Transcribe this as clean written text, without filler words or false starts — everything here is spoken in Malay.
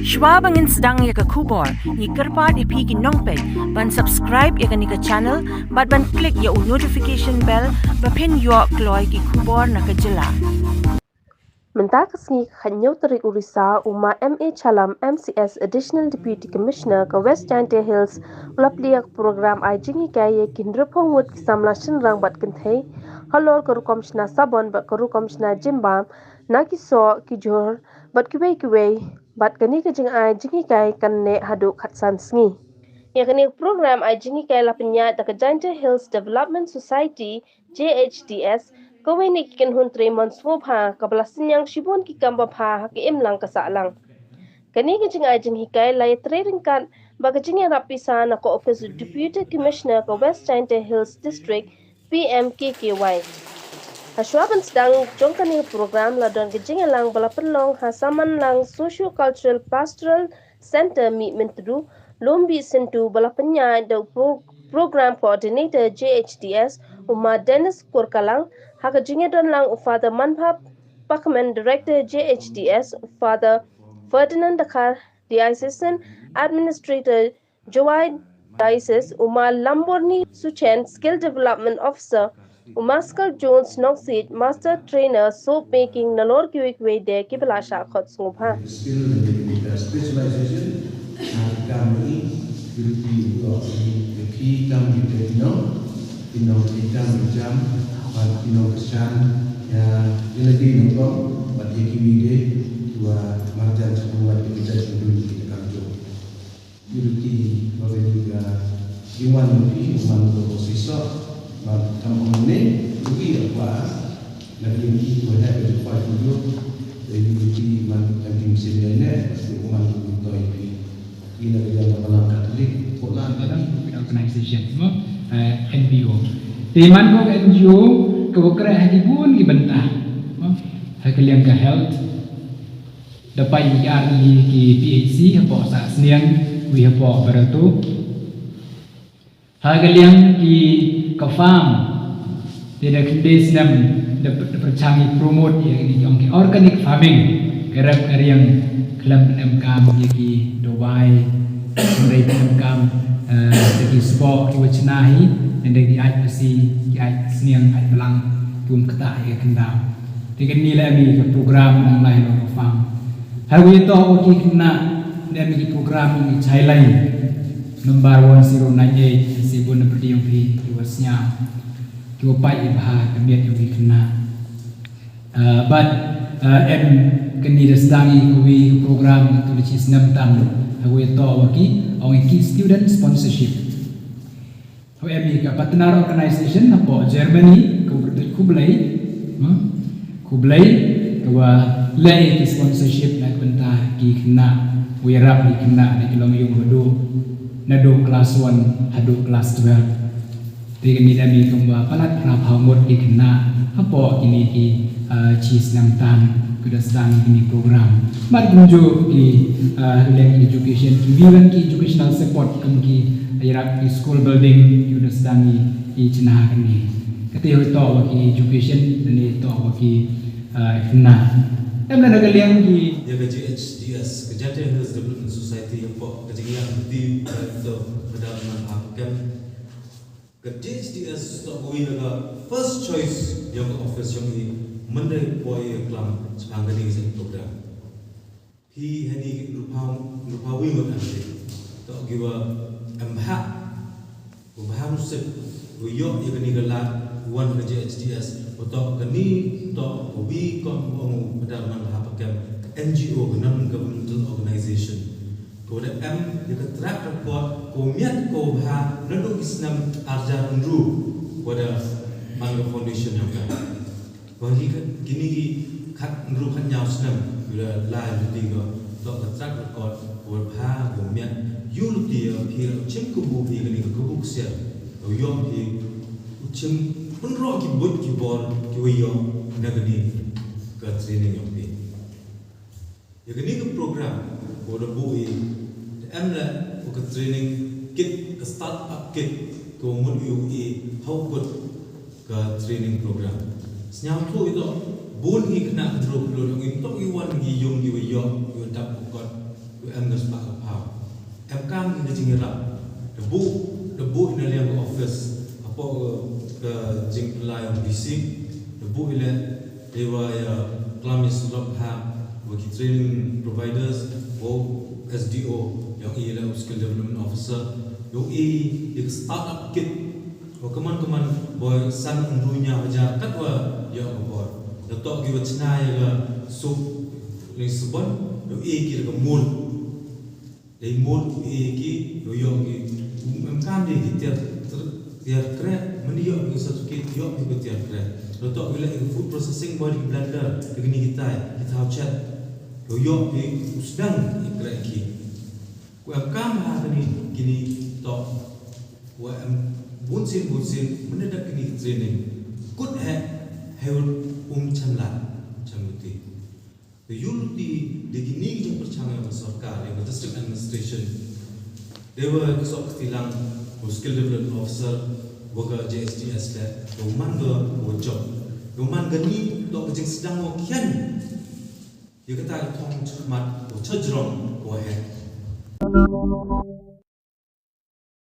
Shwa bangin sedang ya ke kubor, ni kerpat ipi ki nongpek, ban subscribe ya ke ni ke channel, ban klik ya notification bell, pen yo kloy ki kubor na ke jela. Mentakasngi khanyau tarik urisa uma MA Chalam MCS Additional Deputy Commissioner ke West Giant Hills ulapliak program ajingi kaya kindrapong wut kisamla shinrang bat kenthei halor karu komishna sabon bat karu komishna jimbam nakiso kijur bat kiwei bat kani kajing ajingi kaya kanne hadu khatsan sngi. Yakni program ajingi kaya lapenya da Giant Hills Development Society JHDS kawai ni kikan hun Tremon Swopha kabla sinyang shibon ki kamba pha ki imlang kasalang. Kani kajing ajing hikai lai treringkat bagajing yang rapisa na ko office Deputy Commissioner ko West Giant Hills District PMKKY. Haswaban sedang jongkani program ladon kajing lang balapenlong hasaman lang Socio-Cultural Pastoral Center mi mentedu lombi sentu balapenya da program coordinator JHDS Umar Dennis Kurkalang Hakajinga don lang Father Manpap Pakman Director JHDS Father Ferdinand Dakar Diocesan Administrator Joai Diocese Umar Lamborni Suchen Skill Development Officer Umaskal Jones Noxid Master Trainer Soap Making Nalor Kiwikwe De Kibalasha Khot Sungpa Skill and specialization kami the key kami kita jam kesan lagi nongkrong pada kibide dua marjan sebuah kita dulu kita kanjo yuki bagi juga iwan yuki iwan siswa kampung ini yuki apa lagi yuki banyak berjumpa dulu dari yuki iwan camping sini pasti iwan untuk yuki ini adalah malam Katolik Poland organisation NPO. Teman ko NGO ko kra hadibun ki bentah. Hakaliang ka health dapat RE ki PHC hapo sa snian wi hapo barato. Hakaliang ki ka farm tidak kendes nam dapat percangi promote yang ki organic farming kerap yang kelam kam ki Dubai dari kam dari sport ki wacnahi dan dari IPC ki sniang ai belang pun ketah ya kendam dengan nilai mi ke program yang lain orang faham hari itu ki kena dan mi program mi chai lain number 1098 sibun berdi yang pi wasnya ki opai ibah kemiat yang kena but em kini sedangi kuwi program tulis 6 tahun hari itu ki orang ki student sponsorship Kami partner organisation apa Germany Kublai kawa lay ki sponsorship na bentah ki kena wirap ki kena na kilom yung na do class 1 hado class 12 ti kami dami kumba palat rap hamot ki kena apa kini ki cheese nam tan kuda sedang kini program mat kunjo ki leng education ki biwan ki educational support ki Iraq school building yuda sedangi I cenah kini. Ketika itu waki education dan itu waki fina. Tapi ada kalian di ya JHDS Giant Hills Development Society yang pok kejengian di pedalaman Afrika. JHDS tak boleh naga first choice yang office yang ini mendai boy kelam sepanjang ini program. He hani lupa wingot nanti tak giwa Bahasuk Uyok yang kini gelar Wan JHDS Untuk kini Untuk Ubi Kong Pedalaman Bahapakam NGO Non-Governmental Organization Kepada M Yang track record Komiat Ko Bah Nandung Islam Arja Unru Kepada Mangga Foundation yang kan Bagi kini Kat Unru Kat Nyaw Senam Bila lain Tiga Untuk track record Kepada Bah Komiat Yul dia pihak cem kubu pihak ni kubu kusir, uyam pihak cem penro ki bot ki bor ki uyam nagani ke training yang pihak. Yang ni ke program bodoh bui, emla ke training kit ke start up kit ke umur UI how good ke training program. Senyap tu itu bun ni kena terus yang itu iwan ki yung ki uyam ki dapat kot em ngas pa apa em kam ni jingira debu ina liang office apa ke jing pelai bising debu ile dewa ya klamis lop ha bagi training providers o SDO yang ia skill development officer yang ia startup kit o keman boy san undunya aja katwa ya obor dato gi wachna ya sup ni subon yo ki ga mul dei mul ki yo ki kam de ki tiar kre meni yo ki satu ki yo ki tiar kre dato gi la food processing boy di blender begini kita chat yo ki sedang ikre ki ku kam ha ni gini to wa bunsin mendadak ini training good hewan chamla chamuti the unity de gini jeng percaya sarkar yang district administration dewa kesok tilang skill development officer waga JSDS le mangga job mangga ni to jeng sedang mo kian ya kata thong chmat chajrong ko he